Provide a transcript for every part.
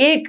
1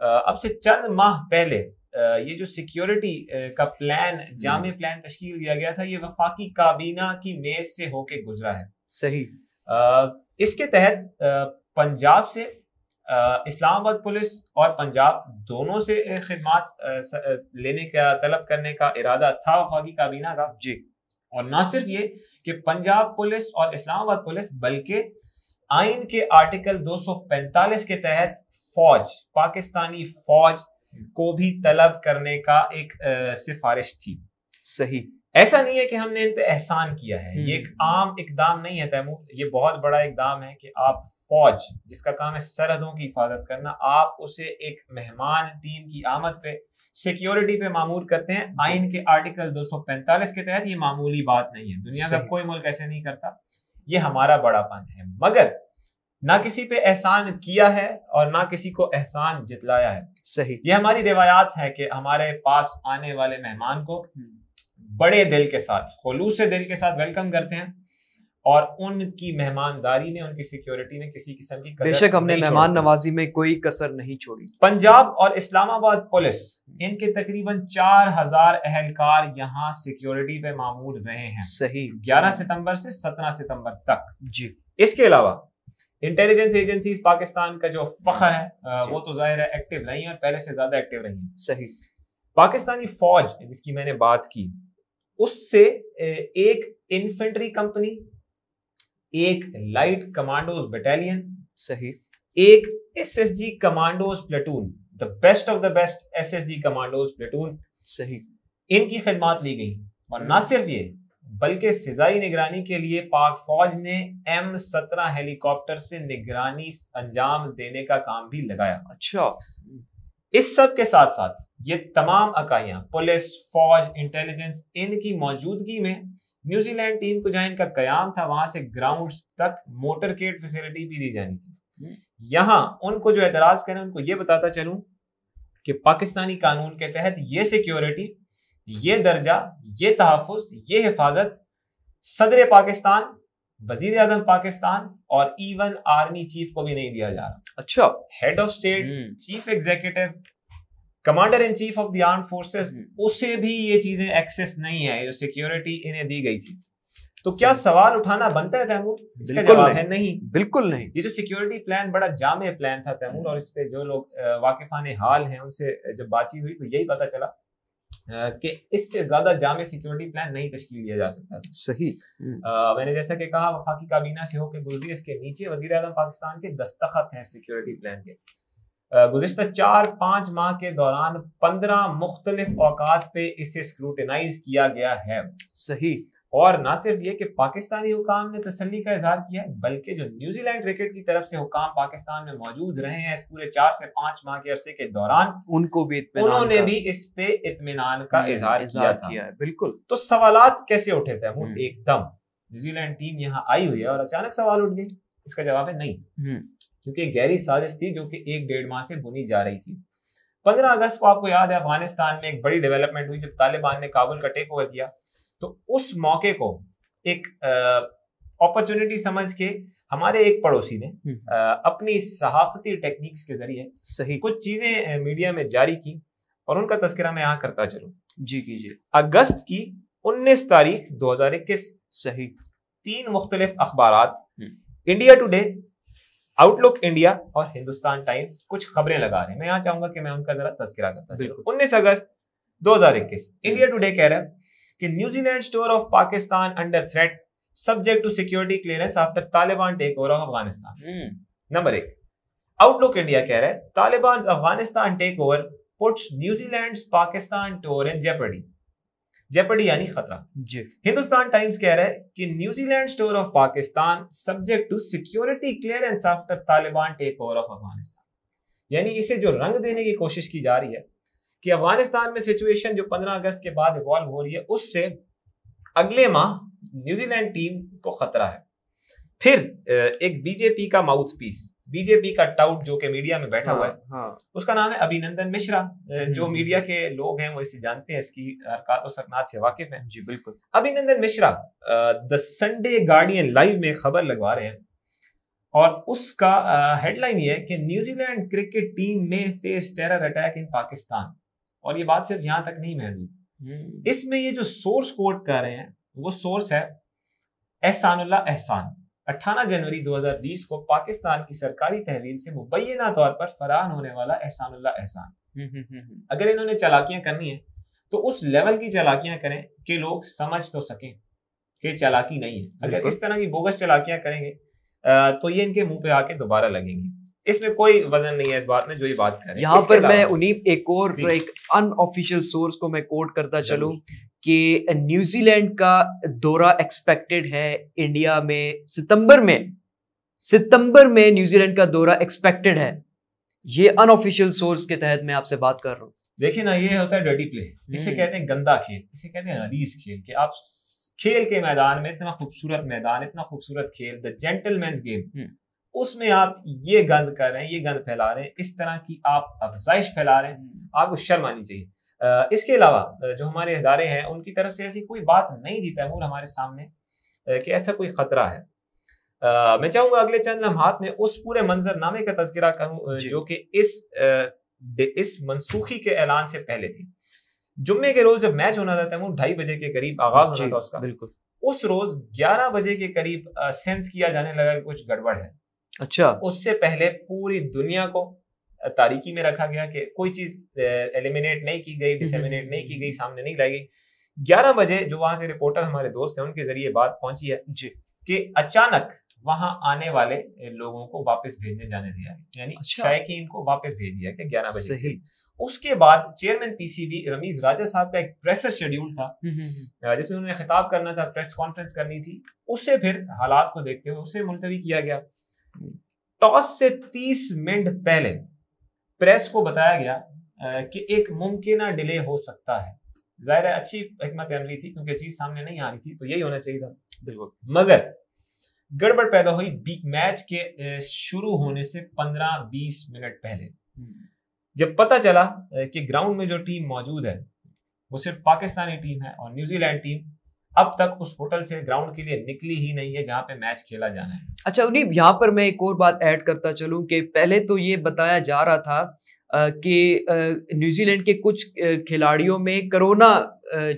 اب سے چند ماہ پہلے یہ جو سیکیورٹی کا پلان، جامع پلان تشکیل دیا گیا تھا، یہ وفاقی کابینہ کی میز سے ہو کے گزرا ہے. صحیح. اس کے تحت پنجاب سے اسلام آباد پولیس اور پنجاب دونوں سے خدمات لینے کا، طلب کرنے کا ارادہ تھا وفاقی کابینہ کا. جی. اور نہ صرف یہ کہ پنجاب پولیس اور اسلام آباد پولیس، بلکہ آئین کے آرٹیکل 245 کے تحت فوج، پاکستانی فوج کو بھی طلب کرنے کا ایک سفارش تھی. صحیح. ایسا نہیں ہے کہ ہم نے ان پہ احسان کیا ہے، یہ ایک عام اقدام نہیں ہے تیمور، یہ بہت بڑا اقدام ہے کہ آپ فوج جس کا کام ہے سرحدوں کی حفاظت کرنا، آپ اسے ایک مہمان ٹیم کی آمد پہ سیکیورٹی پہ معمور کرتے ہیں. آئین کے آرٹیکل 245 کے تحت یہ معمولی بات نہیں ہے، دنیا کا کوئی ملک ایسے نہیں کرتا. یہ ہمارا بڑا پن ہے، مگر نہ کسی پہ احسان کیا ہے اور نہ کسی کو احسان جتلایا ہے. صحیح. یہ ہماری روایات ہے کہ ہمارے پاس آنے والے مہمان کو بڑے دل کے ساتھ، خلوص دل کے ساتھ ویلکم کرتے ہیں، اور ان کی مہمانداری میں، ان کی سیکیورٹی میں کسی قسم کی بے شک ہم نے مہمان نوازی میں کوئی کسر نہیں چھوڑی. پنجاب اور اسلام آباد پولیس، ان کے تقریباً 4000 اہلکار یہاں سیکیورٹی پہ معمول رہے ہیں. صحیح. 11 ستمبر سے 17 ستمبر تک. جی. اس کے علاوہ انٹیلیجنس ایجنسیز پاکستان کا جو فخر ہے وہ تو ظاہر ہے ایکٹیو رہی ہیں، اور پہلے سے زیادہ ایکٹیو رہی ہیں. صحیح. پاکستانی فوج جس کی میں نے بات کی، اس سے ایک انفینٹری کمپنی، ایک لائٹ کمانڈوز بٹالین، صحیح، ایک S S G commandos platoon, the best of the best S S G commandos platoon, صحیح، ان کی خدمات لی گئی. اور نہ صرف یہ بلکہ فضائی نگرانی کے لیے پاک فوج نے M17 ہیلی کاپٹر سے نگرانی انجام دینے کا کام بھی لگایا. اچھا. اس سب کے ساتھ ساتھ یہ تمام اکائیاں، پولیس، فوج، انٹیلیجنس، ان کی موجودگی میں نیوزی لینڈ ٹیم کو جہاں ان کا قیام تھا وہاں سے گراؤنڈز تک موٹر کیٹ فیسلٹی بھی دی جانی تھی. یہاں ان کو جو اعتراض کریں ان کو یہ بتاتا چلوں کہ پاکستانی قانون کے تحت یہ سیکیورٹی، یہ درجہ، یہ تحفظ، یہ حفاظت صدر پاکستان، وزیر اعظم پاکستان اور ایون آرمی چیف کو بھی نہیں دیا جا رہا. اچھا. Head of state, chief executive, commander in chief of the arm forces, اسے بھی یہ چیزیں ایکسس نہیں ہے جو سیکیورٹی انہیں دی گئی تھی. تو کیا سوال اٹھانا بنتا ہے تیمور؟ اس کا جواب ہے نہیں، بالکل نہیں. یہ جو سیکیورٹی پلان بڑا جامع پلان تھا تیمور، اور اس پہ جو لوگ واقفان حال ہیں ان سے جب بات چیت ہوئی تو یہی پتا چلا کہ اس سے زیادہ جامع سیکیورٹی پلان نہیں تشکیل دیا جا سکتا تھا. صحیح. میں نے جیسا کہ کہا وفاقی کابینہ سے ہو کے گزری، اس کے نیچے وزیر اعظم پاکستان کے دستخط ہیں سیکیورٹی پلان کے. گزشتہ 4-5 ماہ کے دوران 15 مختلف اوقات پہ اسے اسکروٹینائز کیا گیا ہے. صحیح. اور نہ صرف یہ کہ پاکستانی حکام نے تسلی کا اظہار کیا ہے، بلکہ جو نیوزی لینڈ کرکٹ کی طرف سے حکام پاکستان میں موجود رہے ہیں اس پورے 4 سے 5 ماہ کے عرصے کے دوران، ان کو بھی انہوں نے بھی اس پہ اطمینان کا اظہار کیا تھا. بالکل. تو سوالات کیسے اٹھے تھے؟ ایک دم نیوزی لینڈ ٹیم یہاں آئی ہوئی ہے اور اچانک سوال اٹھ گئے. اس کا جواب ہے نہیں، کیونکہ ایک گہری سازش تھی جو کہ 1-1.5 ماہ سے بنی جا رہی تھی. 15 اگست کو آپ کو یاد ہے افغانستان میں ایک بڑی ڈیولپمنٹ ہوئی جب طالبان نے کابل کا ٹیک اوور کیا. تو اس موقع کو ایک اپرچونٹی سمجھ کے ہمارے ایک پڑوسی نے اپنی صحافتی ٹیکنیکس کے ذریعے صحیح کچھ چیزیں میڈیا میں جاری کی، اور ان کا تذکرہ میں یہاں کرتا چلوں. جی کیجیے. اگست کی 19 تاریخ 2021 صحیح 3 مختلف اخبارات، انڈیا ٹوڈے، آؤٹ لک انڈیا اور ہندوستان ٹائمز، کچھ خبریں لگا رہے ہیں. میں یہاں چاہوں گا کہ میں ان کا ذرا تذکرہ کرتا چلوں. 19 اگست 2021 انڈیا ٹوڈے کہہ رہا ہے کہ New Zealand tour of Pakistan under threat subject to security clearance after Taliban take over of Afghanistan. Number 1 Outlook India کہہ رہا ہے Taliban Afghanistan take over puts New Zealand Pakistan tour in jeopardy. Jeopardy یعنی خطرہ. جی. ہندوستان ٹائمز کہہ رہا ہے کہ New Zealand tour of Pakistan subject to security clearance after Taliban take over of Afghanistan. یعنی اسے جو رنگ دینے کی کوشش کی جا رہی ہے کہ افغانستان میں سچویشن جو 15 اگست کے بعد ایوالو ہو رہی ہے اس سے اگلے ماہ نیوزی لینڈ ٹیم کو خطرہ ہے. پھر ایک بی جے پی کا ماؤتھ پیس، بی جے پی کا ٹاؤٹ جو کہ میڈیا میں بیٹھا ہوا ہے، اس کا نام ہے ابھینندن مشرا. جو میڈیا کے لوگ ہیں وہ اسے جانتے ہیں، اس کی حرکات و سکنات سے واقف ہیں. جی بالکل. ابھینندن مشرا دا سنڈے گارڈین لائیو میں خبر لگوا رہے ہیں اور اس کا ہیڈ لائن یہ ہے کہ نیوزی لینڈ کرکٹ ٹیم میں face terror attack in Pakistan. اور یہ بات صرف یہاں تک نہیں محدود. اس میں یہ جو سورس کوٹ کر رہے ہیں وہ سورس ہے احسان اللہ احسان. 18 جنوری 2020 کو پاکستان کی سرکاری تحویل سے مبینہ طور پر فرار ہونے والا احسان اللہ احسان. اگر انہوں نے چالاکیاں کرنی ہیں تو اس لیول کی چالاکیاں کریں کہ لوگ سمجھ تو سکیں کہ چالاکی نہیں ہے. اگر اس طرح کی بوگس چالاکیاں کریں گے تو یہ ان کے منہ پہ آ کے دوبارہ لگیں گی. اس میں کوئی وزن نہیں ہے اس بات میں جو یہ بات کریں. یہاں پر میں انہیں ایک ان آفیشیل سورس کو میں کوٹ کرتا چلوں کہ نیوزی لینڈ کا دورہ ایکسپیکٹڈ ہے انڈیا میں ستمبر میں نیوزی لینڈ کا دورہ ایکسپیکٹڈ ہے. یہ ان آفیشیل سورس کے تحت میں آپ سے بات کر رہا ہوں. دیکھیں نا, یہ ہوتا ہے ڈرٹی پلے, اسے کہتے ہیں گندا کھیل, اسے کہتے ہیں غلیظ کھیل. کہ آپ کھیل کے میدان میں اتنا خوبصورت میدان, اتنا خوبصورت کھیل, دا جینٹل مینز گیم, اس میں آپ یہ گند کر رہے ہیں, یہ گند پھیلا رہے ہیں, اس طرح کی آپ افزائش پھیلا رہے ہیں, آپ کو شرم آنی چاہیے. اس کے علاوہ جو ہمارے ادارے ہیں ان کی طرف سے ایسی کوئی بات نہیں دی تیمور ہمارے سامنے کہ ایسا کوئی خطرہ ہے. میں چاہوں گا اگلے چند لمحات میں اس پورے منظر نامے کا تذکرہ کروں جو کہ اس منسوخی کے اعلان سے پہلے تھی. جمعے کے روز جب میچ ہونا تھا تیمور 2:30 بجے کے قریب آغاز ہونا تھا اس کا. بالکل اس روز 11 بجے کے قریب سینس کیا جانے لگا کہ کچھ گڑبڑ ہے. اچھا, اس سے پہلے پوری دنیا کو تاریکی میں رکھا گیا کہ کوئی چیز ایلیمینیٹ نہیں کی گئی, ڈسیمینیٹ نہیں کی گئی, سامنے نہیں لائی گئی. 11 بجے جو وہاں سے رپورٹر ہمارے دوست ہیں ان کے ذریعے بات پہنچی ہے کہ اچانک وہاں آنے والے لوگوں کو واپس بھیجنے جانے دیا, یعنی شائقین کو واپس بھیج دیا کہ 11 بجے. اس کے بعد chairman P C B Ramiz Raja صاحب کا ایک پریسر شیڈیول تھا جس میں انہوں نے خطاب کرنا تھا, پریس کانفرنس کرنی تھی. اسے پھر حالات کو دیکھتے ہوئے اسے ملتوی کیا گیا. ٹاس سے 30 منٹ پہلے پریس کو بتایا گیا کہ ایک ممکنہ ڈیلے ہو سکتا ہے. ظاہر ہے اچھی حکمت عملی تھی کیونکہ چیز سامنے نہیں آ رہی تھی, تو یہی ہونا چاہیے تھا. بالکل. مگر گڑبڑ پیدا ہوئی میچ کے شروع ہونے سے 15-20 منٹ پہلے, جب پتہ چلا کہ گراؤنڈ میں جو ٹیم موجود ہے وہ صرف پاکستانی ٹیم ہے اور نیوزی لینڈ ٹیم اب تک اس ہوٹل سے گراؤنڈ کے لیے نکلی ہی نہیں ہے جہاں پہ میچ کھیلا جانا ہے. اچھا انہیں یہاں پر میں ایک اور بات ایڈ کرتا چلوں کہ پہلے تو یہ بتایا جا رہا تھا کہ نیوزی لینڈ کے کچھ کھلاڑیوں میں کرونا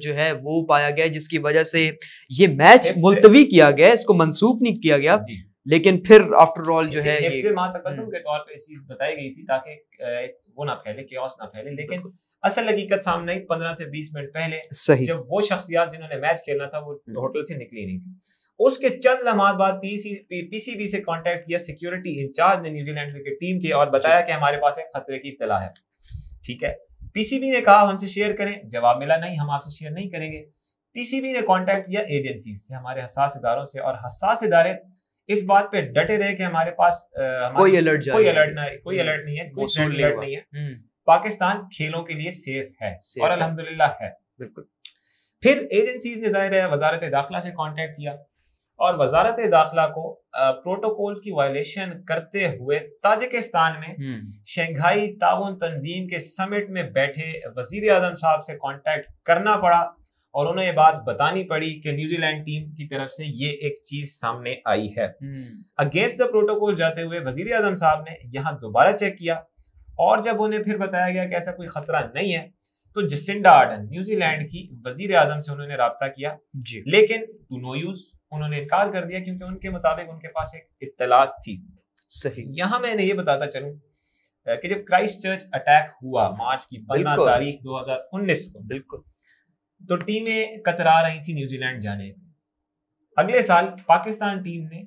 جو ہے وہ پایا گیا جس کی وجہ سے یہ میچ ملتوی کیا گیا, اس کو منسوخ نہیں کیا گیا. لیکن پھر آفٹر آل جو ہے حفظ ما تقدم کے طور پہ چیز بتائی گئی تھی تاکہ وہ نہ پھیلے, کیوس نہ پھیلے. لیکن اصل حقیقت سامنے 15 سے 20 منٹ پہلے جب وہ شخصیات جنہوں نے میچ کھیلنا تھا وہ ہوٹل سے نکلی نہیں تھی. اس کے چند لمحات بعد پی سی بی سے کانٹیکٹ کیا سیکیورٹی انچارج نے نیوزی لینڈ کرکٹ ٹیم کے اور بتایا کہ ہمارے پاس ایک خطرے کی اطلاع ہے. ٹھیک ہے, پی سی بی نے کہا ہم سے شیئر کریں, جواب ملا نہیں ہم آپ سے شیئر نہیں کریں گے. پی سی بی نے کانٹیکٹ کیا ایجنسیز سے, ہمارے حساس اداروں سے, اور حساس ادارے اس بات پہ ڈٹے رہے کہ ہمارے پاس کوئی الرٹ نہیں ہے, پاکستان کھیلوں کے لیے سیف ہے اور الحمدللہ ہے. بالکل. پھر ایجنسیز نے ظاہر ہے وزارت داخلہ سے کانٹیکٹ کیا اور وزارت داخلہ کو پروٹوکولز کی وائلیشن کرتے ہوئے تاجکستان میں شنگھائی تعاون تنظیم کے سمٹ میں بیٹھے وزیر اعظم صاحب سے کانٹیکٹ کرنا پڑا اور انہیں یہ بات بتانی پڑی کہ نیوزی لینڈ ٹیم کی طرف سے یہ ایک چیز سامنے آئی ہے. اگینسٹ دا پروٹوکول جاتے ہوئے وزیر اعظم صاحب نے یہاں دوبارہ چیک کیا اور جب انہیں پھر بتایا گیا کہ ایسا کوئی خطرہ نہیں ہے تو جسنڈا آرڈن نیوزی لینڈ کی وزیر اعظم سے انہوں نے رابطہ کیا, لیکن ٹو نو یوز انہوں نے انکار کر دیا کیونکہ ان کے مطابق ان کے پاس ایک اطلاع تھی. صحیح. یہاں میں نے یہ بتاتا چلوں کہ جب کرائسٹ چرچ اٹیک ہوا مارچ کی 15 تاریخ 2019 کو, بالکل, تو ٹیمیں کترا رہی تھی نیوزی لینڈ جانے. اگلے سال پاکستان ٹیم نے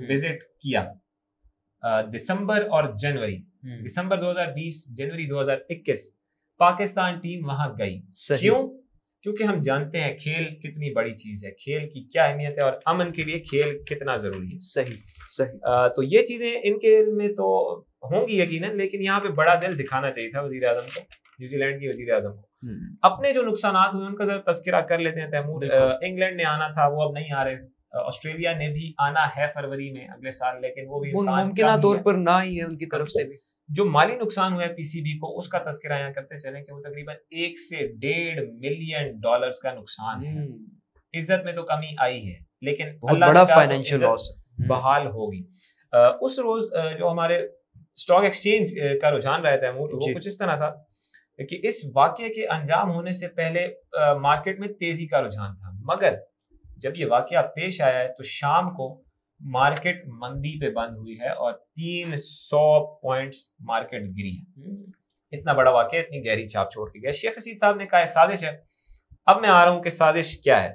وزٹ کیا دسمبر اور جنوری, دسمبر 2020 جنوری 2021 پاکستان ٹیم وہاں گئی. کیوں؟ کیونکہ ہم جانتے ہیں کھیل کتنی بڑی چیز ہے, کھیل کی کیا اہمیت ہے اور امن کے لیے کھیل کتنا ضروری ہے. صحیح. تو یہ چیزیں ان کے میں تو ہوں گی یقیناً, لیکن یہاں پہ بڑا دل دکھانا چاہیے تھا وزیر اعظم کو, نیوزی لینڈ کی وزیر اعظم کو. اپنے جو نقصانات ہوئے ان کا ذرا تذکرہ کر لیتے ہیں تیمور. انگلینڈ نے آنا تھا, وہ اب نہیں آ رہے. آسٹریلیا نے بھی آنا ہے فروری میں اگلے سال, لیکن وہ بھی ممکنہ طور پر نہ ہی ہے ان کی طرف سے بھی. جو مالی نقصان ہوا ہے پی سی بی کو اس کا تذکرہ یہاں کرتے چلیں کہ وہ تقریباً 1 سے 1.5 ملین ڈالرز کا نقصان ہے. عزت میں تو کمی آئی ہے لیکن بہت بڑا فائنینشیل لاس بحال ہوگی. اس روز جو ہمارے اسٹاک ایکسچینج کا رجحان رہا تھا وہ کچھ اس طرح تھا کہ اس واقعے کے انجام ہونے سے پہلے مارکیٹ میں تیزی کا رجحان تھا، مگر جب یہ واقعہ پیش آیا ہے تو شام کو مارکیٹ مندی پہ بند ہوئی ہے اور 300 پوائنٹس مارکیٹ گری ہے۔ اتنا بڑا واقعہ اتنی گہری چھاپ چھوڑ کے گیا۔ شیخ رشید صاحب نے کہا سازش ہے۔ اب میں آ رہا ہوں کہ سازش کیا ہے۔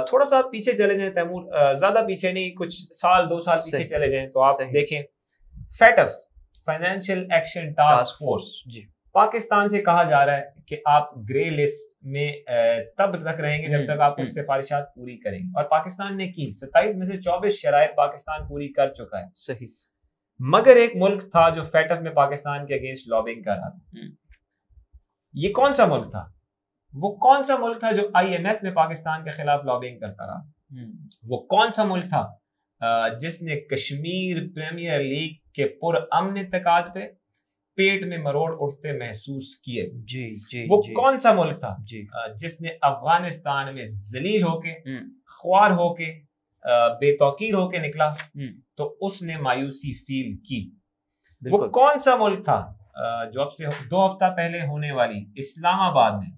تھوڑا سا پیچھے چلے جائیں تیمور، زیادہ پیچھے نہیں، کچھ سال 2 سال پیچھے چلے جائیں تو آپ دیکھیں FATF financial action task force Pakistan سے کہا جا رہا ہے کہ آپ گرے لسٹ میں تب تک رہیں گے جب تک آپ کچھ سفارشات پوری کریں گے، اور پاکستان نے کی 27 میں سے 24 شرائط پاکستان پوری کر چکا ہے۔ صحیح، مگر ایک ملک تھا جو فیٹف میں پاکستان کے اگینسٹ لابنگ کر رہا تھا۔ یہ کون سا ملک تھا؟ وہ کون سا ملک تھا جو IMF میں پاکستان کے خلاف لابنگ کرتا رہا؟ وہ کون سا ملک تھا جس نے کشمیر پریمیئر لیگ کے پرامن انعقاد پہ پیٹ میں مروڑ اٹھتے محسوس کیے؟ وہ کون سا ملک تھا جس نے افغانستان میں ذلیل ہو کے، خوار ہو کے، بے توقیر ہو کے نکلا تو اس نے مایوسی فیل کی؟ وہ کون سا ملک تھا جو اب سے 2 ہفتہ پہلے ہونے والی اسلام آباد میں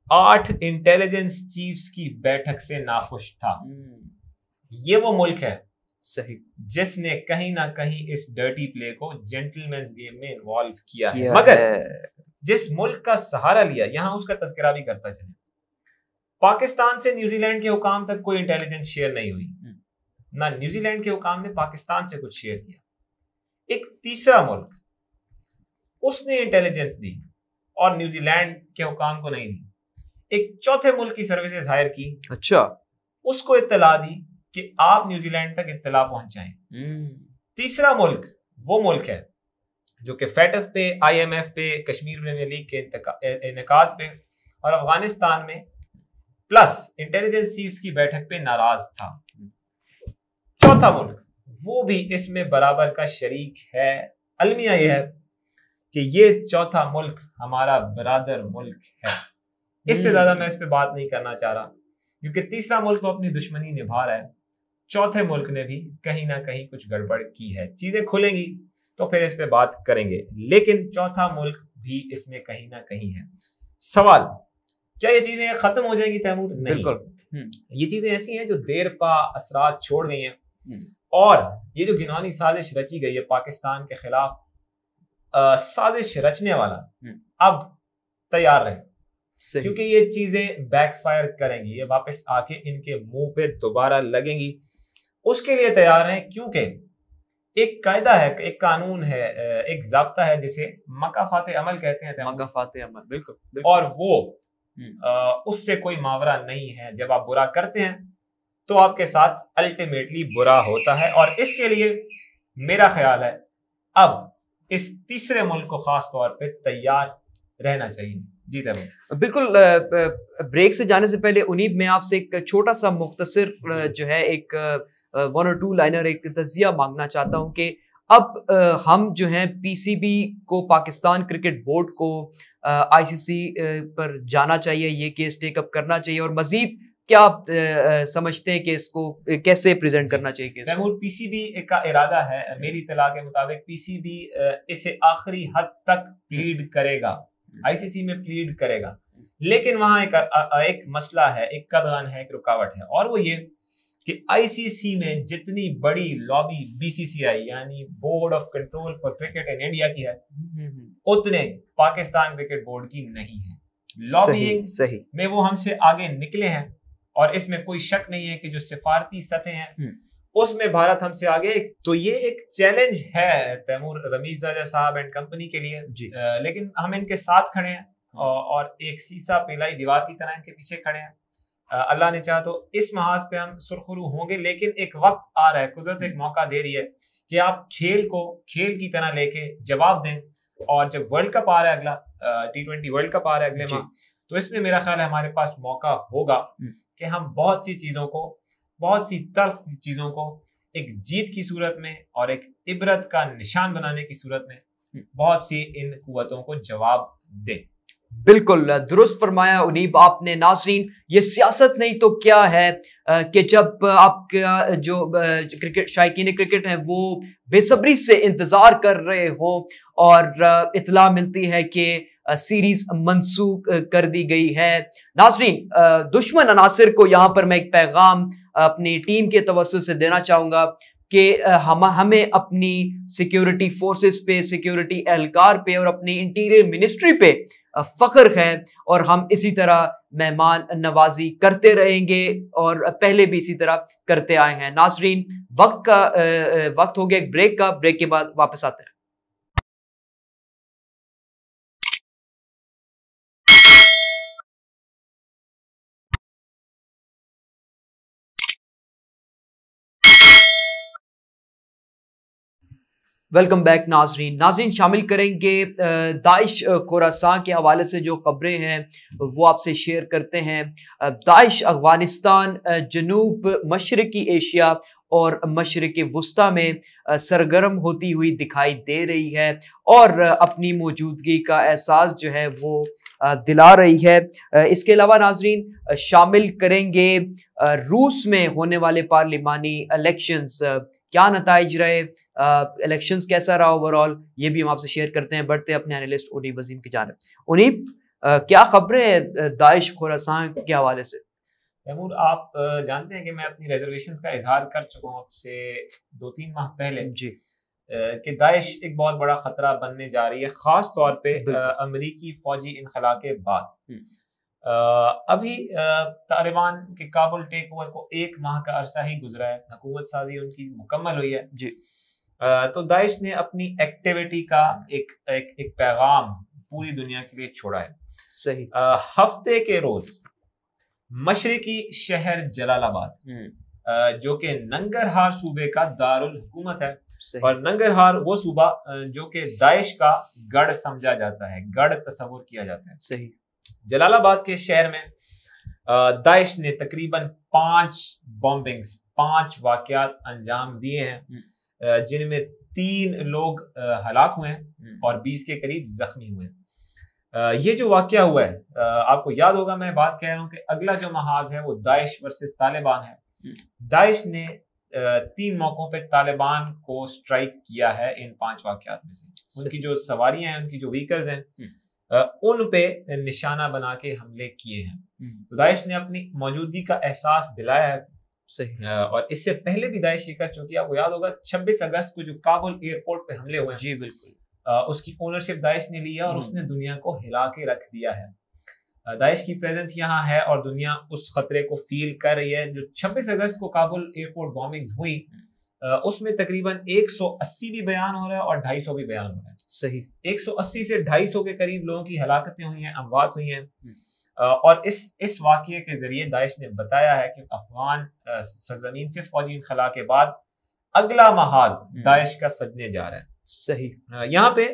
8 انٹیلیجنس چیفز کی بیٹھک سے ناخوش تھا؟ یہ وہ ملک ہے صحیح جس نے کہیں نہ کہیں اس ڈرٹی پلے کو جینٹلمینز گیم میں انوالو کیا ہے، مگر جس ملک کا سہارا لیا، یہاں اس کا تذکرہ بھی کرتا چلیں، پاکستان سے نیوزی لینڈ کے حکام تک کوئی انٹیلیجنس شیئر نہیں ہوئی، نہ نیوزی لینڈ کے حکام نے پاکستان سے کچھ شیئر کیا۔ ایک تیسرا ملک اس نے انٹیلیجنس دی اور نیوزی لینڈ کے حکام کو نہیں دی۔ ایک چوتھے ملک کی سروسز ہائر کی، اچھا، اس کو اطلاع دی کہ آپ نیوزی لینڈ تک اطلاع پہنچائیں۔ تیسرا ملک وہ ملک ہے جو کہ فیٹف پہ، IMF پہ، کشمیر پریمیئر لیگ کے انعقاد پہ اور افغانستان میں پلس انٹیلیجنس چیفز کی بیٹھک پہ ناراض تھا۔ چوتھا ملک وہ بھی اس میں برابر کا شریک ہے۔ المیہ یہ ہے کہ یہ چوتھا ملک ہمارا برادر ملک ہے۔ اس سے زیادہ میں اس پہ بات نہیں کرنا چاہ رہا کیونکہ تیسرا ملک تو اپنی دشمنی نبھا رہا ہے، چوتھے ملک نے بھی کہیں نہ کہیں کچھ گڑبڑ کی ہے۔ چیزیں کھلیں گی تو پھر اس پہ بات کریں گے، لیکن چوتھا ملک بھی اس میں کہیں نہ کہیں ہے۔ سوال، کیا یہ چیزیں ختم ہو جائیں گی تیمور؟ نہیں، بالکل۔ یہ چیزیں ایسی ہیں جو دیر پا اثرات چھوڑ گئی ہیں، اور یہ جو گھناؤنی سازش رچی گئی ہے پاکستان کے خلاف، سازش رچنے والا اب تیار رہے، کیونکہ یہ چیزیں بیک فائر کریں گی، یہ واپس آ کے ان کے منہ پہ دوبارہ لگیں گی۔ اس کے لیے تیار ہیں، کیونکہ ایک قاعدہ ہے، ایک قانون ہے، ایک ضابطہ ہے جسے مکافات عمل کہتے ہیں۔ مکافات عمل، بالکل، اور وہ اس سے کوئی ماورا نہیں ہے۔ جب آپ برا کرتے ہیں تو آپ کے ساتھ الٹیمیٹلی برا ہوتا ہے، اور اس کے لیے میرا خیال ہے اب اس تیسرے ملک کو خاص طور پہ تیار رہنا چاہیے۔ جی بالکل۔ بریک سے جانے سے پہلے انیب میں آپ سے ایک چھوٹا سا مختصر جو ہے ایک 1 or 2 لائنر ایک تجزیہ مانگنا چاہتا ہوں کہ اب ہم جو ہیں PCB کو، پاکستان کرکٹ بورڈ کو ICC پر جانا چاہیے، یہ کیس ٹیک اپ کرنا چاہیے، اور مزید کیا آپ سمجھتے ہیں کہ اس کو کیسے پریزنٹ کرنا چاہیے؟ PCB کا ارادہ ہے، میری اطلاع کے مطابق PCB اسے آخری حد تک پلیڈ کرے گا، ICC میں پلیڈ کرے گا، لیکن وہاں ایک مسئلہ ہے، ایک قدغن ہے، ایک رکاوٹ ہے، اور وہ یہ کہ ICC میں جتنی بڑی لابی BCCI یعنی board of control for cricket in India کی ہے، اتنے پاکستان کرکٹ بورڈ کی نہیں ہے۔ لابینگ میں وہ ہم سے آگے نکلے ہیں، اور اس میں کوئی شک نہیں ہے کہ جو سفارتی سطح ہیں اس میں بھارت ہم سے آگے۔ تو یہ ایک چیلنج ہے تیمور رمیز زاجہ صاحب اینڈ کمپنی کے لیے، لیکن ہم ان کے ساتھ کھڑے ہیں، اور ایک سیسا پیلائی دیوار کی طرح ان کے پیچھے کھڑے ہیں۔ اللہ نے چاہا تو اس محاذ پہ ہم سرخرو ہوں گے، لیکن ایک وقت آ رہا ہے، قدرت ایک موقع دے رہی ہے کہ آپ کھیل کو کھیل کی طرح لے کے جواب دیں، اور جب ورلڈ کپ آ رہا ہے، اگلا T20 ورلڈ کپ آ رہا ہے اگلے ماہ، تو اس میں میرا خیال ہے ہمارے پاس موقع ہوگا کہ ہم بہت سی چیزوں کو، بہت سی تلخ چیزوں کو ایک جیت کی صورت میں اور ایک عبرت کا نشان بنانے کی صورت میں بہت سی ان قوتوں کو جواب دیں۔ بالکل درست فرمایا انیب آپ نے. ناظرین یہ سیاست نہیں تو کیا ہے کہ جب آپ کا جو کرکٹ شائقین کرکٹ ہیں وہ بے صبری سے انتظار کر رہے ہو اور اطلاع ملتی ہے کہ سیریز منسوخ کر دی گئی ہے. ناظرین دشمن عناصر کو یہاں پر میں ایک پیغام اپنی ٹیم کے توسط سے دینا چاہوں گا کہ ہمیں اپنی سیکیورٹی فورسز پہ، سیکیورٹی اہلکار پہ اور اپنی انٹیریئر منسٹری پہ فخر ہے اور ہم اسی طرح مہمان نوازی کرتے رہیں گے اور پہلے بھی اسی طرح کرتے آئے ہیں. ناظرین وقت ہو گیا ایک بریک کا. بریک کے بعد واپس آتے ہیں. ویلکم بیک ناظرین شامل کریں گے داعش خراسان کے حوالے سے جو خبریں ہیں وہ آپ سے شیئر کرتے ہیں. داعش افغانستان، جنوب مشرقی ایشیا اور مشرق وسطیٰ میں سرگرم ہوتی ہوئی دکھائی دے رہی ہے اور اپنی موجودگی کا احساس جو ہے وہ دلا رہی ہے. اس کے علاوہ ناظرین شامل کریں گے روس میں ہونے والے پارلیمانی الیکشنز، کیا نتائج رہے، الیکشنز کیسا رہا اوور آل، یہ بھی ہم آپ سے شیئر کرتے ہیں. بڑھتے اپنے انالسٹ انیب وسیم کی جانب. انیب کیا خبریں ہیں داعش خراسان کے حوالے سے؟ تیمور آپ جانتے ہیں کہ میں اپنی ریزرویشنز کا اظہار کر چکا ہوں آپ سے 2-3 ماہ پہلے جی کہ داعش ایک بہت بڑا خطرہ بننے جا رہی ہے، خاص طور پہ امریکی فوجی انخلا کے بعد. ابھی طالبان کے کابل ٹیک اوور کو 1 ماہ کا عرصہ ہی گزرا ہے، حکومت سازی ان کی مکمل ہوئی ہے. جی تو داعش نے اپنی ایکٹیویٹی کا ایک پیغام پوری دنیا کے لیے چھوڑا ہے. صحیح. ہفتے کے روز مشرقی شہر جلال آباد جو کہ ننگرہار صوبے کا دارالحکومت ہے، اور ننگرہار وہ صوبہ جو کہ داعش کا گڑھ سمجھا جاتا ہے، گڑھ تصور کیا جاتا ہے. صحیح. جلال آباد کے شہر میں داعش نے تقریباً 5 بامبنگز، 5 واقعات انجام دیے ہیں جن میں 3 لوگ ہلاک ہوئے ہیں اور 20 کے قریب زخمی ہوئے ہیں. یہ جو واقعہ ہوا ہے آپ کو یاد ہوگا میں بات کہہ رہا ہوں کہ اگلا جو محاذ ہے وہ داعش ورسز طالبان ہے. داعش نے 3 موقعوں پہ طالبان کو سٹرائک کیا ہے ان 5 واقعات میں سے. ان کی جو سواریاں ہیں، ان کی جو وہیکلز ہیں، ان پہ نشانہ بنا کے حملے کیے ہیں. تو داعش نے اپنی موجودگی کا احساس دلایا ہے. صحیح. اور اس سے پہلے بھی داعش یہ کر چکی ہے. آپ کو یاد ہوگا 26 اگست کو جو کابل ایئرپورٹ پہ حملے ہوئے ہیں، جی بالکل، اس کی اونرشپ داعش نے لی ہے اور اس نے دنیا کو ہلا کے رکھ دیا ہے. داعش کی پریزنس یہاں ہے اور دنیا اس خطرے کو فیل کر رہی ہے. جو 26 اگست کو کابل ایئرپورٹ بامبنگ ہوئی اس میں تقریباً 180 بھی بیان ہو رہا ہے اور 250 بھی بیان ہو رہا ہے. صحیح. 180 سے 250 کے قریب لوگوں کی ہلاکتیں ہوئی ہیں، اموات ہوئی ہیں. اور اس واقعے کے ذریعے داعش نے بتایا ہے کہ افغان سرزمین سے فوجی انخلا کے بعد اگلا محاذ داعش کا سجنے جا رہا ہے. صحیح. یہاں پہ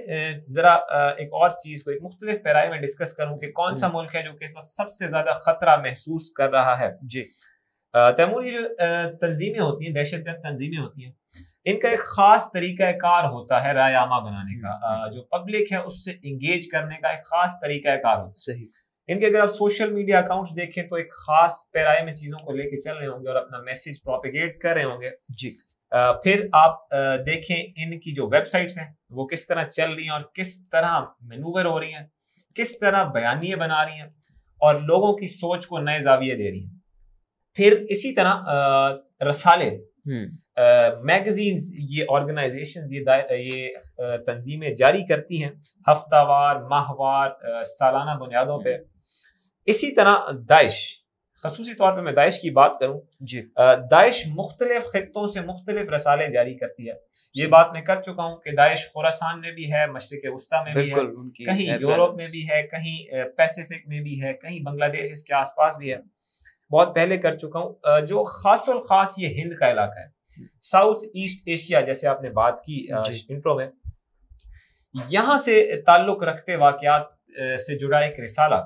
ذرا ایک اور چیز کو ایک مختلف پیرائے میں ڈسکس کروں کہ کون سا ملک ہے جو کہ اس وقت سب سے زیادہ خطرہ محسوس کر رہا ہے. جی تیمور، یہ جو تنظیمیں ہوتی ہیں، دہشت گرد تنظیمیں ہوتی ہیں، ان کا ایک خاص طریقہ کار ہوتا ہے رائے عامہ بنانے کا. جو پبلک ہے اس سے انگیج کرنے کا ایک خاص طریقہ کار ہوتا ہے. صحیح. ان کے اگر آپ سوشل میڈیا اکاؤنٹس دیکھیں تو ایک خاص پیرائے میں چیزوں کو لے کے چل رہے ہوں گے اور اپنا میسج پروپیگیٹ کر رہے ہوں گے. جی. پھر آپ دیکھیں ان کی جو ویب سائٹس ہیں وہ کس طرح چل رہی ہیں اور کس طرح مینوور ہو رہی ہیں، کس طرح بیانیے بنا رہی ہیں اور لوگوں کی سوچ کو نئے زاویے دے رہی ہیں. پھر اسی طرح رسالے، میگزینز، یہ آرگنائزیشن، یہ تنظیمیں جاری کرتی ہیں ہفتہ وار، ماہ وار، سالانہ بنیادوں پہ. اسی طرح داعش، خصوصی طور پہ میں داعش کی بات کروں، جی داعش مختلف خطوں سے مختلف رسالے جاری کرتی ہے. یہ بات میں کر چکا ہوں کہ داعش خراسان میں بھی ہے، مشرق وسطیٰ میں بھی ہے، کہیں یورپ میں بھی ہے، کہیں پیسیفک میں بھی ہے، کہیں بنگلہ دیش اس کے آس پاس بھی ہے. بہت پہلے کر چکا ہوں. جو خاص الخاص یہ ہند کا علاقہ ہے، ساؤتھ ایسٹ ایشیا، جیسے آپ نے بات کی انٹرو میں، یہاں سے تعلق رکھتے واقعات سے جڑا ایک رسالہ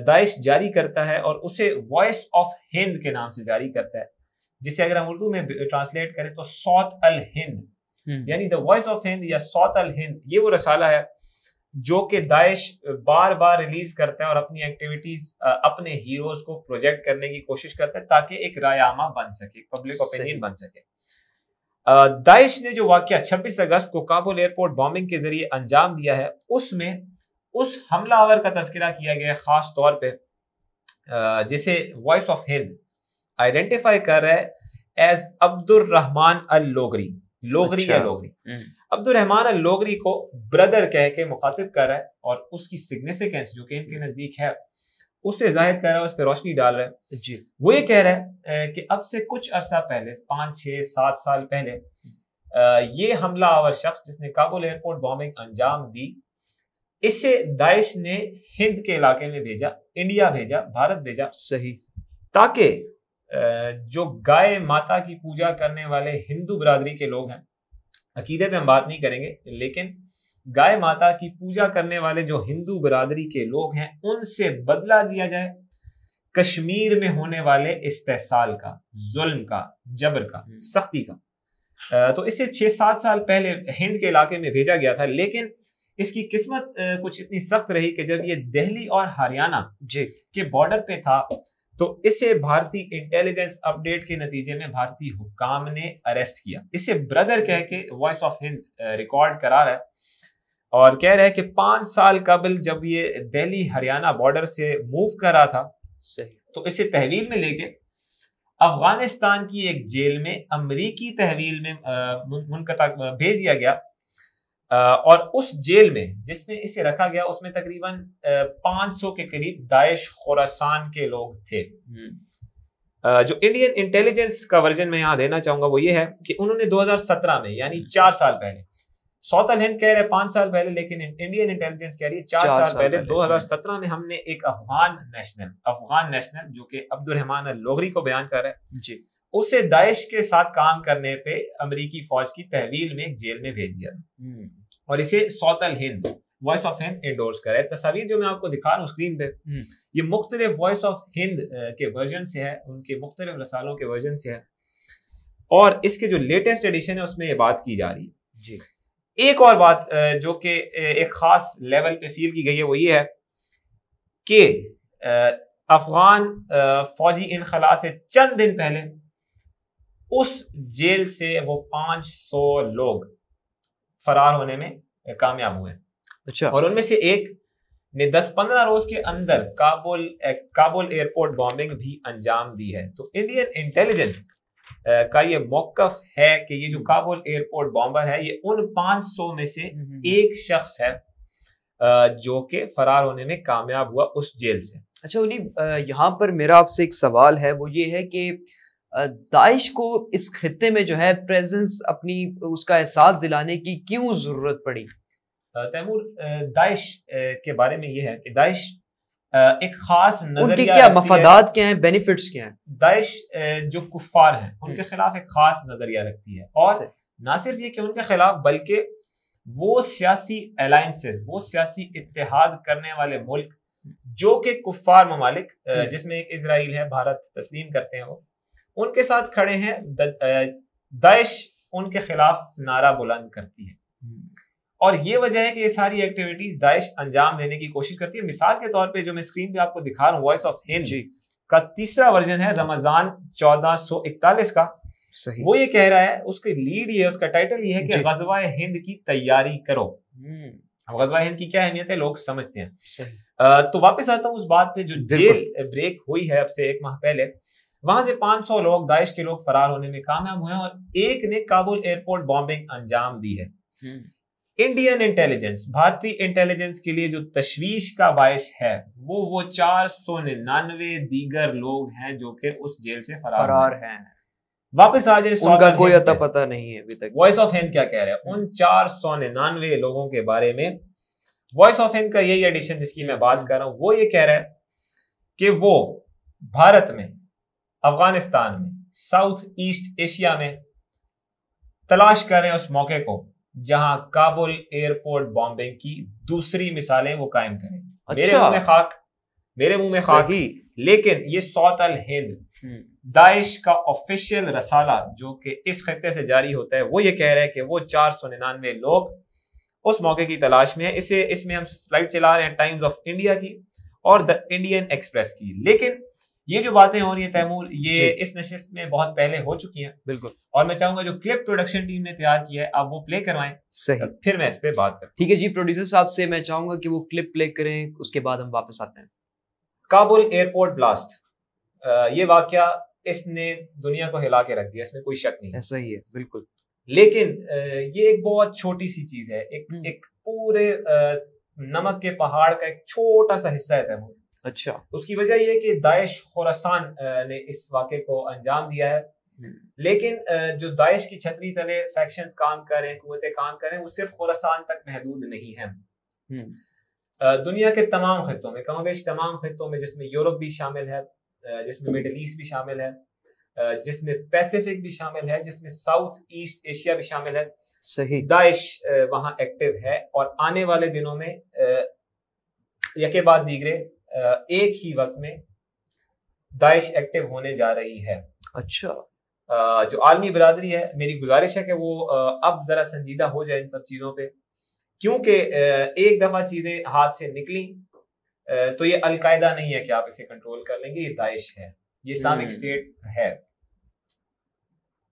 داعش جاری کرتا ہے اور اسے وائس آف ہند کے نام سے جاری کرتا ہے، جسے اگر ہم اردو میں ٹرانسلیٹ کریں تو صوت الہند، یعنی دا وائس آف ہند یا صوت الہند. یہ وہ رسالہ ہے جو کہ داعش بار بار ریلیز کرتا ہے اور اپنی ایکٹیویٹیز اپنے ہیروز کو پروجیکٹ کرنے کی کوشش کرتا ہے تاکہ ایک رائے عامہ بن سکے، پبلک اوپینین بن سکے۔ داعش نے جو واقعہ 26 اگست کو کابل ایئرپورٹ بامبنگ کے ذریعے انجام دیا ہے، اس میں اس حملہ آور کا تذکرہ کیا گیا ہے خاص طور پہ، جسے وائس آف ہند آئیڈینٹیفائی کر رہا ہے ایز عبد الرحمان اللوگری، لوگری یا لوگری۔ عبد الرحمان اللوگری کو بردر کہہ کے مخاطب کر رہا ہے اور اس کی سگنیفیکنس جو کہ ان کے نزدیک ہے اسے ظاہر کر رہا ہے، اس پہ روشنی ڈال رہا ہے جی۔ وہ یہ کہہ رہا ہے کہ اب سے کچھ عرصہ پہلے، 5 6 7 سال پہلے، یہ حملہ آور شخص جس نے کابل ایئرپورٹ بامبنگ انجام دی، اسے داعش نے ہند کے علاقے میں بھیجا، انڈیا بھیجا، بھارت بھیجا، صحیح، تاکہ جو گائے ماتا کی پوجا کرنے والے ہندو برادری کے لوگ ہیں، عقیدے پہ ہم بات نہیں کریں گے، لیکن گائے ماتا کی پوجا کرنے والے جو ہندو برادری کے لوگ ہیں ان سے بدلہ دیا جائے کشمیر میں ہونے والے استحصال کا، ظلم کا، جبر کا، سختی کا۔ تو اسے 6 7 سال پہلے ہند کے علاقے میں بھیجا گیا تھا، لیکن اس کی قسمت کچھ اتنی سخت رہی کہ جب یہ دہلی اور ہریانہ کے بارڈر پہ تھا تو اسے بھارتی انٹیلیجنس اپڈیٹ کے نتیجے میں بھارتی حکام نے اریسٹ کیا۔ اسے بردر کہہ کے وائس آف ہند ریکارڈ کرا رہا ہے اور کہہ رہا ہے کہ 5 سال قبل جب یہ دہلی ہریانہ بارڈر سے موو کر رہا تھا تو اسے تحویل میں لے کے افغانستان کی ایک جیل میں امریکی تحویل میں منقطع بھیج دیا گیا، اور اس جیل میں جس میں اسے رکھا گیا اس میں تقریباً 500 کے قریب داعش خوراسان کے لوگ تھے۔ جو انڈین انٹیلیجنس کا ورژن میں یہاں دینا چاہوں گا وہ یہ ہے کہ انہوں نے 2017 میں یعنی 4 سال پہلے، سوتل ہند کہہ رہے 5 سال پہلے لیکن انڈین انٹیلیجنس کہہ رہی ہے 4 سال پہلے 2017 میں ہم نے ایک افغان نیشنل جو کہ عبد الرحمان اللوگری کو بیان کر رہا ہے جی، اسے داعش کے ساتھ کام کرنے پہ امریکی فوج کی تحویل میں ایک جیل میں بھیج دیا اور اسے سوتل ہند، وائس آف ہند انڈورس کرے۔ تصاویر جو میں آپ کو دکھا رہا ہوں اسکرین پہ، یہ مختلف وائس آف ہند کے ورژن سے ہے، ان کے مختلف رسالوں کے ورژن سے ہے، اور اس کے جو لیٹسٹ ایڈیشن ہے اس میں یہ بات کی جا رہی ہے جی۔ ایک اور بات جو کہ ایک خاص لیول پہ فیل کی گئی ہے وہ یہ ہے کہ افغان فوجی انخلا سے چند دن پہلے اس جیل سے وہ 500 لوگ فرار ہونے میں کامیاب ہوئے، اچھا، اور ان میں سے ایک نے 10-15 روز کے اندر کابل ایئرپورٹ بامبنگ بھی انجام دی ہے۔ تو انڈین انٹیلیجنس کا یہ موقف ہے کہ یہ جو کابل ایئرپورٹ بامبر ہے یہ ان 500 میں سے ایک شخص ہے جو کہ فرار ہونے میں کامیاب ہوا اس جیل سے۔ اچھا ولی، یہاں پر میرا آپ سے ایک سوال ہے، وہ یہ ہے کہ داعش کو اس خطے میں جو ہے پریزنس اپنی اس کا احساس دلانے کی کیوں ضرورت پڑی؟ تیمور، داعش کے بارے میں یہ ہے کہ داعش ایک خاص نظریہ، ان کے کیا مفادات کیا ہیں، بینیفٹس کیا ہیں؟ داعش جو کفار ہیں ان کے خلاف ایک خاص نظریہ رکھتی ہے، اور نہ صرف یہ کہ ان کے خلاف بلکہ وہ سیاسی الائنسز، وہ سیاسی اتحاد کرنے والے ملک جو کہ کفار ممالک جس میں ایک اسرائیل ہے، بھارت تسلیم کرتے ہیں، وہ ان کے ساتھ کھڑے ہیں۔ داعش ان کے خلاف نعرہ بلند کرتی ہے، اور یہ وجہ ہے کہ یہ ساری ایکٹیویٹیز داعش انجام دینے کی کوشش کرتی ہے۔ مثال کے طور پہ جو میں اسکرین پہ آپ کو دکھا رہا ہوں وائس آف ہند کا تیسرا ورژن ہے رمضان 1441 کا، وہ یہ کہہ رہا ہے، اس کی لیڈ یہ ہے، اس کا ٹائٹل یہ ہے کہ غزوہ ہند کی تیاری کرو۔ غزوہ ہند کی کیا اہمیت ہے لوگ سمجھتے ہیں۔ تو واپس آتا ہوں اس بات پہ، جو جیل بریک ہوئی ہے اب سے 1 ماہ پہلے، وہاں سے 500 لوگ، داعش کے لوگ فرار ہونے میں کامیاب ہوئے ہیں، اور ایک نے کابل ایئرپورٹ بامبنگ انجام دی ہے۔ انڈین انٹیلیجنس، بھارتی انٹیلیجنس کے لیے جو تشویش کا باعث ہے وہ 499 دیگر لوگ ہیں جو کہ اس جیل سے فرار ہیں۔ واپس آ جائے، ان کا کوئی اتا پتہ نہیں ہے ابھی تک۔ وائس آف ہند کیا کہہ رہا ہے ان 499 لوگوں کے بارے میں؟ وائس آف ہند کا یہی ایڈیشن جس کی میں بات کر رہا ہوں، وہ یہ کہہ رہا ہے کہ وہ بھارت میں، افغانستان میں، ساؤتھ ایسٹ ایشیا میں تلاش کریں اس موقع کو جہاں کابل ایئرپورٹ بامبنگ کی دوسری مثالیں وہ قائم کریں۔ میرے منہ میں خاک، لیکن یہ سوتل ہند داعش کا آفیشیل رسالہ جو کہ اس خطے سے جاری ہوتا ہے وہ یہ کہہ رہا ہے کہ وہ 499 لوگ اس موقع کی تلاش میں ہے. اس میں ہم سلائڈ چلا رہے ہیں ٹائمز آف انڈیا کی اور دا انڈین ایکسپریس کی. لیکن یہ جو باتیں ہو رہی ہیں تیمور یہ اس نشست میں بہت پہلے ہو چکی ہیں. بالکل. اور میں چاہوں گا جو کلپ پروڈکشن ٹیم نے تیار کیا ہے آپ وہ پلے کروائیں. صحیح. پھر میں اس پہ بات کروں. ٹھیک ہے جی. پروڈیوسر صاحب سے میں چاہوں گا کہ وہ کلپ پلے کریں, اس کے بعد ہم واپس آتے ہیں. کابل ایئرپورٹ بلاسٹ, یہ واقعہ اس نے دنیا کو ہلا کے رکھ دیا, اس میں کوئی شک نہیں. ایسا ہی ہے بالکل. لیکن یہ ایک بہت چھوٹی سی چیز ہے, ایک پورے نمک کے پہاڑ کا ایک چھوٹا سا حصہ ہے تیمور. اچھا. اس کی وجہ یہ کہ داعش خوراسان نے اس واقعے کو انجام دیا ہے. لیکن جو داعش کی چھتری تلے فیکشنز کام کر رہے ہیں, قوتیں کام کر رہے ہیں, وہ صرف خوراسان تک محدود نہیں ہیں. دنیا کے تمام خطوں میں, کم بیش تمام خطوں میں, جس میں یورپ بھی شامل ہے, جس میں مڈل ایسٹ بھی شامل ہے, جس میں پیسیفک بھی شامل ہے, جس میں ساؤتھ ایسٹ ایشیا بھی شامل ہے, صحیح, داعش وہاں ایکٹیو ہے. اور آنے والے دنوں میں یکے بعد دیگرے ایک ہی وقت میں داعش ایکٹیو ہونے جا رہی ہے. اچھا. جو عالمی برادری ہے, میری گزارش ہے کہ وہ اب ذرا سنجیدہ ہو جائے ان سب چیزوں پہ, کیونکہ ایک دفعہ چیزیں ہاتھ سے نکلیں تو یہ القاعدہ نہیں ہے کہ آپ اسے کنٹرول کر لیں گے, یہ داعش ہے, یہ اسلامک اسٹیٹ ہے.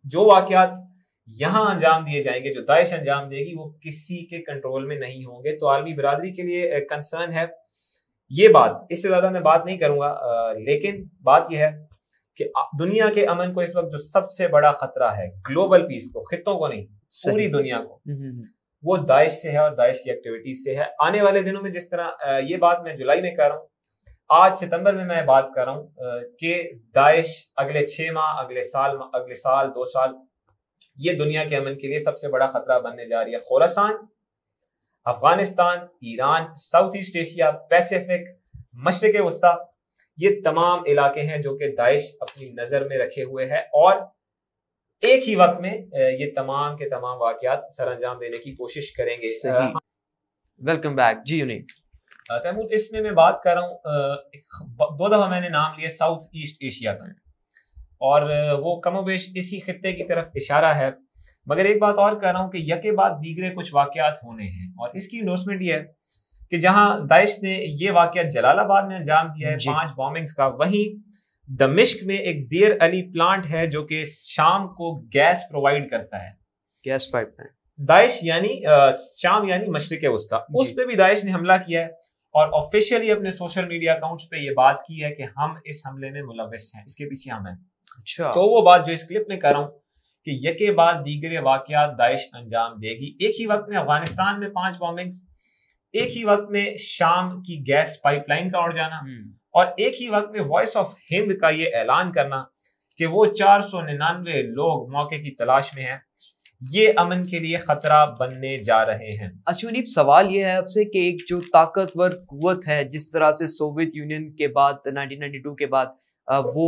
جو واقعات یہاں انجام دیے جائیں گے, جو داعش انجام دے گی, وہ کسی کے کنٹرول میں نہیں ہوں گے. تو عالمی برادری کے لیے کنسرن ہے یہ بات. اس سے زیادہ میں بات نہیں کروں گا, لیکن بات یہ ہے کہ دنیا کے امن کو اس وقت جو سب سے بڑا خطرہ ہے, گلوبل پیس کو, خطوں کو نہیں, پوری دنیا کو, وہ داعش سے ہے اور داعش کی ایکٹیویٹیز سے ہے. آنے والے دنوں میں جس طرح یہ بات میں جولائی میں کر رہا ہوں, آج ستمبر میں بات کر رہا ہوں کہ داعش اگلے 6 ماہ, اگلے سال 2 سال, یہ دنیا کے امن کے لیے سب سے بڑا خطرہ بننے جا رہی ہے. Khorasan, Afghanistan, Iran, South East Asia, Pacific, مشرق وسطیٰ, یہ تمام علاقے ہیں جو کہ داعش اپنی نظر میں رکھے ہوئے ہے, اور ایک ہی وقت میں یہ تمام کے تمام واقعات سر انجام دینے کی کوشش کریں گے. ویلکم بیک جی یونیک. تیمور, اس میں بات کر رہا ہوں 2 دفعہ میں نے نام لیا ساؤتھ ایسٹ ایشیا کا, اور وہ کم و بیش اسی خطے کی طرف اشارہ ہے. مگر ایک بات اور کر رہا ہوں کہ یکے بعد دیگرے کچھ واقعات ہونے ہیں, اور اس کی انڈورسمنٹ یہ ہے کہ جہاں داعش نے یہ واقعہ جلال آباد میں انجام دیا ہے 5 بامبنگز کا, وہیں دمشق میں ایک دیر علی پلانٹ ہے جو کہ شام کو گیس پرووائڈ کرتا ہے, گیس پائپ لائن. داعش یعنی شام یعنی مشرق وسطیٰ, اس پہ بھی داعش نے حملہ کیا ہے, اور آفیشیلی اپنے سوشل میڈیا اکاؤنٹس پہ یہ بات کی ہے کہ ہم اس حملے میں ملوث ہیں, اس کے پیچھے ہم ہیں. اچھا. تو وہ بات جو اس کلپ میں کر رہا ہوں کہ یکے بعد دیگرے واقعات داعش انجام دے گی. ایک ہی وقت میں افغانستان میں 5 بامبنگز, ایک ہی وقت میں شام کی گیس پائپ لائن کا اڑ جانا, اور ایک ہی وقت میں وائس آف ہند کا یہ اعلان کرنا کہ وہ 499 لوگ موقع کی تلاش میں ہیں. یہ امن کے لیے خطرہ بننے جا رہے ہیں. اچھا منیب, سوال یہ ہے آپ سے کہ ایک جو طاقتور قوت ہے, جس طرح سے سوویت یونین کے بعد 1992 کے بعد وہ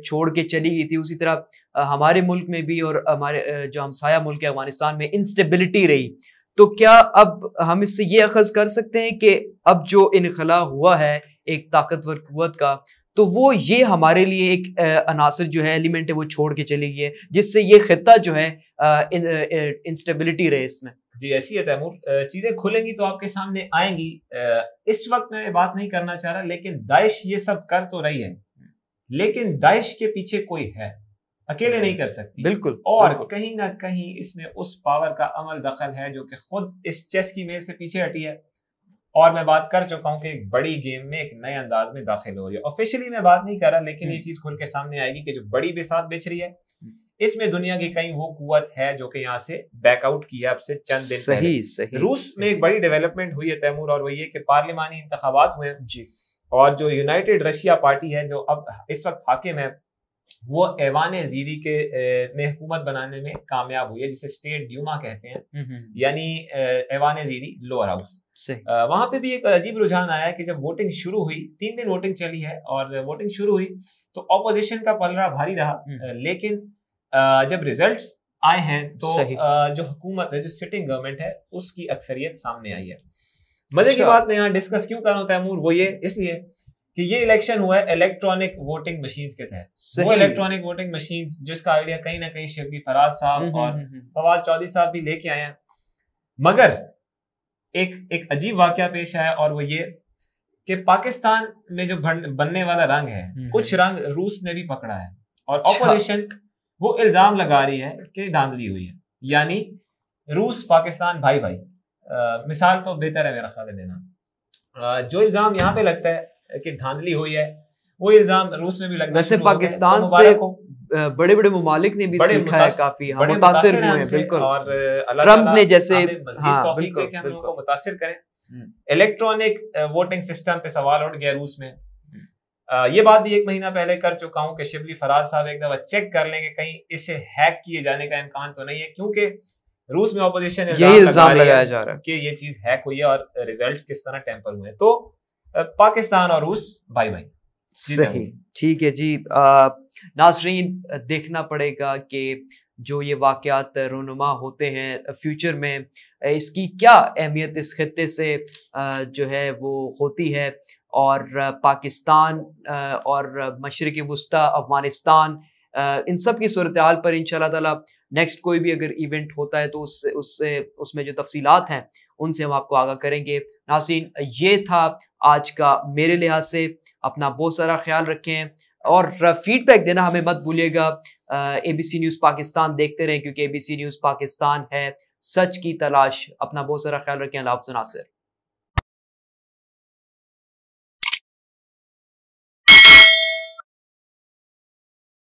چھوڑ کے چلی گئی تھی, اسی طرح ہمارے ملک میں بھی اور ہمارے جو ہمسایہ ملک ہے افغانستان میں انسٹیبلٹی رہی. تو کیا اب ہم اس سے یہ اخذ کر سکتے ہیں کہ اب جو انخلا ہوا ہے ایک طاقتور قوت کا, تو وہ یہ ہمارے لیے ایک عناصر جو ہے, ایلیمنٹ ہے, وہ چھوڑ کے چلی گئی ہے, جس سے یہ خطہ جو ہے انسٹیبلٹی رہے اس میں؟ جی ایسی ہے تیمور, چیزیں کھلیں گی تو آپ کے سامنے آئیں گی. اس وقت میں بات نہیں کرنا چاہ رہا, لیکن داعش یہ سب کر تو رہی ہے, لیکن داعش کے پیچھے کوئی ہے, اکیلے نہیں کر سکتی. بالکل. اور کہیں نہ کہیں اس میں اس پاور کا عمل دخل ہے جو کہ خود اس چیس کی میز سے پیچھے ہٹی ہے, اور میں بات کر چکا ہوں کہ ایک بڑی گیم میں ایک نئے انداز میں داخل ہو رہی ہے. آفیشیلی میں بات نہیں کر رہا, لیکن یہ چیز کھل کے سامنے آئے گی کہ جو بڑی بساط بچ رہی ہے, اس میں دنیا کی کہیں وہ قوت ہے جو کہ یہاں سے بیک آؤٹ کیا اب سے چند دن پہلے. روس میں ایک بڑی ڈیولپمنٹ ہوئی ہے تیمور, اور وہ یہ کہ پارلیمانی انتخابات ہوئے جی, اور جو یونائٹڈ رشیا پارٹی ہے جو اب اس وقت حاکم ہے, وہ ایوان زیری کے میں حکومت بنانے میں کامیاب ہوئی ہے, جسے اسٹیٹ ڈیوما کہتے ہیں, یعنی ایوان زیری لوور ہاؤس. وہاں پہ بھی ایک عجیب رجحان آیا کہ جب ووٹنگ شروع ہوئی, 3 دن ووٹنگ چلی ہے, اور ووٹنگ شروع ہوئی تو اپوزیشن کا پلڑا بھاری رہا, لیکن جب ریزلٹس آئے ہیں تو جو حکومت ہے, جو سٹنگ گورنمنٹ ہے, اس کی اکثریت سامنے آئی ہے. مزے کی بات میں یہاں ڈسکس کیوں کر رہا ہوں تیمور, وہ یہ اس لیے کہ یہ الیکشن ہوا ہے الیکٹرانک ووٹنگ مشینز کے تحت. وہ الیکٹرانک ووٹنگ مشینز جس کا آئیڈیا کہیں نہ کہیں شبلی فراز صاحب اور فواد چودھری صاحب بھی لے کے آئے ہیں, مگر 2 دن 3 دن 4 دن 5 دن 6 مہینے 1 سال 2 سال 3 سال 4 سال 5 سال 6 سال 7 سال 8 سال 9 سال 10 سال 11 سال 12 سال 13 سال 14 سال 15 سال 16 سال 17 سال 18 سال 19 سال 20 سال 21 سال 22 سال 23 سال 24 سال 25 سال 26 سال 27 سال 28 سال 29 سال 30 سال 31 مگر ایک عجیب واقعہ پیش آیا، اور وہ یہ کہ پاکستان میں جو بننے والا رنگ ہے، کچھ رنگ روس نے بھی پکڑا ہے، اور اپوزیشن وہ الزام لگا رہی ہے کہ دھاندلی ہوئی ہے، یعنی روس پاکستان بھائی بھائی. مثال تو بہتر ہے میرا خیال دینا. جو الزام یہاں پہ لگتا ہے کہ دھاندلی ہوئی ہے، وہ الزام روس میں بھی لگتا ہے. ویسے پاکستان سے بڑے بڑے ممالک نے بھی سیکھا ہے، کافی ہم متاثر ہوئے ہیں. بالکل، اور ٹرمپ نے جیسے توفیق دے کہ ہم لوگوں کو متاثر کریں. الیکٹرانک ووٹنگ سسٹم پہ سوال اٹھ گیا روس میں. یہ بات بھی 1 مہینہ پہلے کر چکا ہوں کہ شبلی فراز صاحب ایک دفعہ چیک کر لیں کہ کہیں اسے ہیک کیے جانے کا امکان تو نہیں ہے، کیونکہ روس میں اپوزیشن الزام لگایا جا رہا ہے کہ یہ چیز ہیک ہوئی ہے اور ریزلٹس کس طرح ٹیمپر ہوئے. تو پاکستان اور روس بھائی بھائی. صحیح، ٹھیک ہے جی. ناظرین، دیکھنا پڑے گا کہ جو یہ واقعات رونما ہوتے ہیں فیوچر میں، اس کی کیا اہمیت اس خطے سے جو ہے وہ ہوتی ہے، اور پاکستان اور مشرقی وسطی افغانستان ان سب کی صورتحال پر انشاءاللہ تعالی نیکسٹ کوئی بھی اگر ایونٹ ہوتا ہے تو اس میں جو تفصیلات ہیں ان سے ہم آپ کو آگاہ کریں گے. ناظرین، یہ تھا آج کا میرے لحاظ سے. اپنا بہت سارا خیال رکھیں، اور فیڈ بیک دینا ہمیں مت بھولیے گا. اے بی سی نیوز پاکستان دیکھتے رہیں، کیونکہ اے بی سی نیوز پاکستان ہے سچ کی تلاش. اپنا بہت سارا خیال رکھیں. اللہ حافظ ناصر.